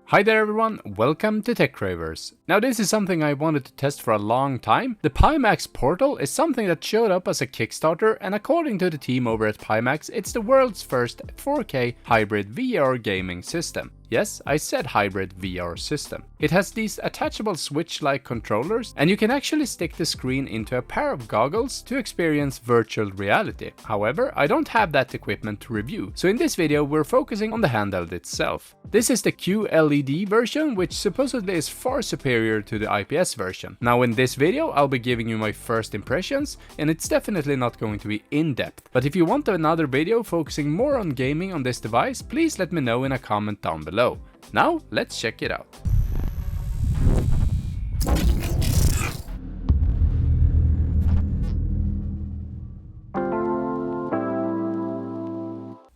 Hi there everyone, welcome to TechCravers. Now this is something I wanted to test for a long time. The Pimax Portal is something that showed up as a Kickstarter, and according to the team over at Pimax, it's the world's first 4K hybrid VR gaming system. Yes, I said hybrid VR system. It has these attachable Switch-like controllers, and you can actually stick the screen into a pair of goggles to experience virtual reality. However, I don't have that equipment to review, so in this video we're focusing on the handheld itself. This is the QLED version, which supposedly is far superior to the IPS version. Now in this video I'll be giving you my first impressions, and it's definitely not going to be in-depth. But if you want another video focusing more on gaming on this device, please let me know in a comment down below. Now, let's check it out.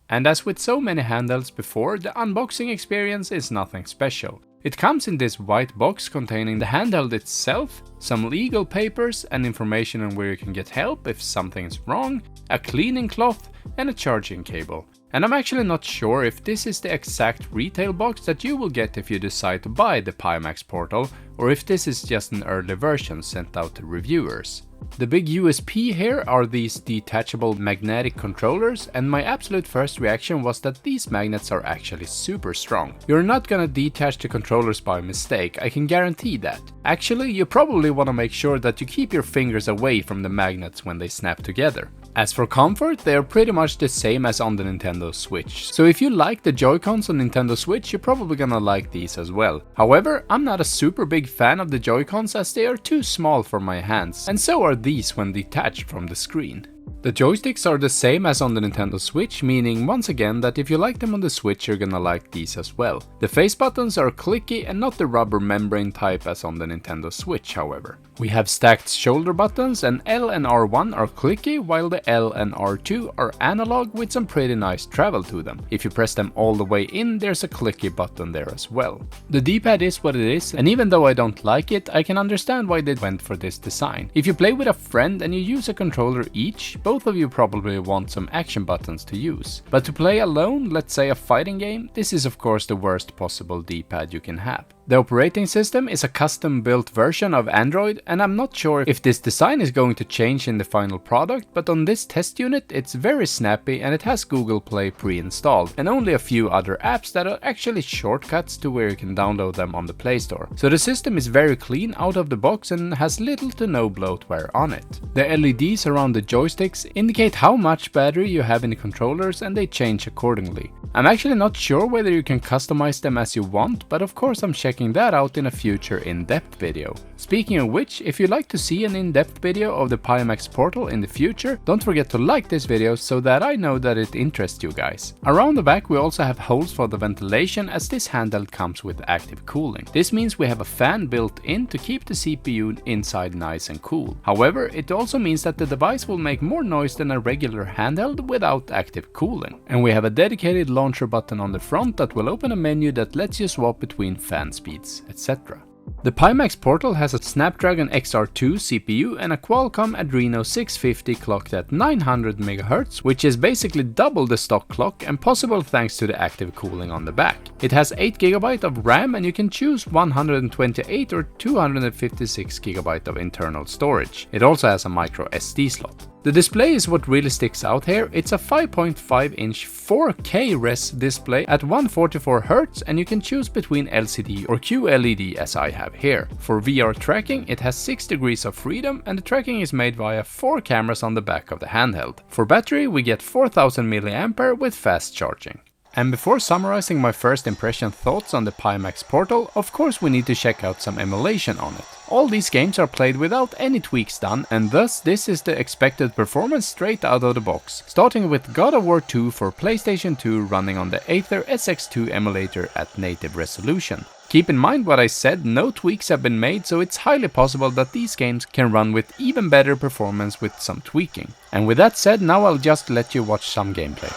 And as with so many handhelds before, the unboxing experience is nothing special. It comes in this white box containing the handheld itself, some legal papers and information on where you can get help if something is wrong, a cleaning cloth and a charging cable. And I'm actually not sure if this is the exact retail box that you will get if you decide to buy the Pimax Portal, or if this is just an early version sent out to reviewers. The big USP here are these detachable magnetic controllers, and my absolute first reaction was that these magnets are actually super strong. You're not gonna detach the controllers by mistake, I can guarantee that. Actually, you probably wanna make sure that you keep your fingers away from the magnets when they snap together. As for comfort, they are pretty much the same as on the Nintendo Switch. So if you like the Joy-Cons on Nintendo Switch, you're probably gonna like these as well. However, I'm not a super big fan of the Joy-Cons as they are too small for my hands, and so are these when detached from the screen. The joysticks are the same as on the Nintendo Switch, meaning once again that if you like them on the Switch you're gonna like these as well. The face buttons are clicky and not the rubber membrane type as on the Nintendo Switch, however. We have stacked shoulder buttons, and L and R1 are clicky while the L and R2 are analog with some pretty nice travel to them. If you press them all the way in, there's a clicky button there as well. The D-pad is what it is, and even though I don't like it, I can understand why they went for this design. If you play with a friend and you use a controller each, both of you probably want some action buttons to use. But to play alone, let's say a fighting game, this is of course the worst possible D-pad you can have. The operating system is a custom-built version of Android, and I'm not sure if this design is going to change in the final product, but on this test unit it's very snappy and it has Google Play pre-installed, and only a few other apps that are actually shortcuts to where you can download them on the Play Store. So the system is very clean out of the box and has little to no bloatware on it. The LEDs around the joysticks indicate how much battery you have in the controllers, and they change accordingly. I'm actually not sure whether you can customize them as you want, but of course I'm checking that out in a future in-depth video. Speaking of which, if you'd like to see an in-depth video of the Pimax Portal in the future, don't forget to like this video so that I know that it interests you guys. Around the back we also have holes for the ventilation, as this handheld comes with active cooling. This means we have a fan built in to keep the CPU inside nice and cool. However, it also means that the device will make more noise than a regular handheld without active cooling. And we have a dedicated launcher button on the front that will open a menu that lets you swap between fan speeds, etc. The Pimax Portal has a Snapdragon XR2 CPU and a Qualcomm Adreno 650 clocked at 900 MHz, which is basically double the stock clock and possible thanks to the active cooling on the back. It has 8GB of RAM, and you can choose 128 or 256GB of internal storage. It also has a micro SD slot. The display is what really sticks out here. It's a 5.5-inch 4K res display at 144Hz, and you can choose between LCD or QLED as I have here. For VR tracking, it has 6 degrees of freedom, and the tracking is made via 4 cameras on the back of the handheld. For battery, we get 4000 mAh with fast charging. And before summarizing my first impression thoughts on the Pimax Portal, of course we need to check out some emulation on it. All these games are played without any tweaks done, and thus this is the expected performance straight out of the box. Starting with God of War 2 for PlayStation 2 running on the Aether SX2 emulator at native resolution. Keep in mind what I said, no tweaks have been made, so it's highly possible that these games can run with even better performance with some tweaking. And with that said, now I'll just let you watch some gameplay.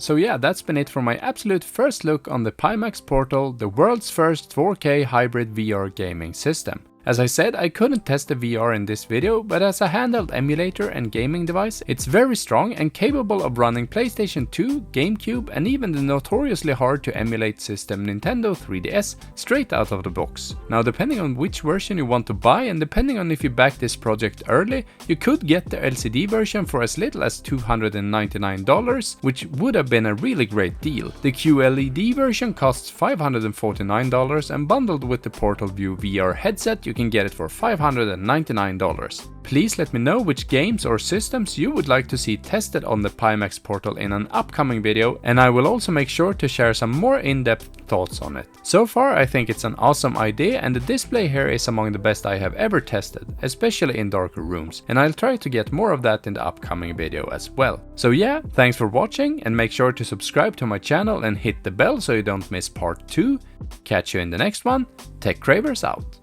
So yeah, that's been it for my absolute first look on the Pimax Portal, the world's first 4K hybrid VR gaming system. As I said, I couldn't test the VR in this video, but as a handheld emulator and gaming device, it's very strong and capable of running PlayStation 2, Gamecube, and even the notoriously hard to emulate system Nintendo 3DS straight out of the box. Now, depending on which version you want to buy and depending on if you back this project early, you could get the LCD version for as little as $299, which would have been a really great deal. The QLED version costs $549 and bundled with the Portal View VR headset, you can get it for $599. Please let me know which games or systems you would like to see tested on the Pimax Portal in an upcoming video, and I will also make sure to share some more in-depth thoughts on it. So far I think it's an awesome idea, and the display here is among the best I have ever tested, especially in darker rooms, and I'll try to get more of that in the upcoming video as well. So yeah, thanks for watching, and make sure to subscribe to my channel and hit the bell so you don't miss part 2. Catch you in the next one. TechCravers out.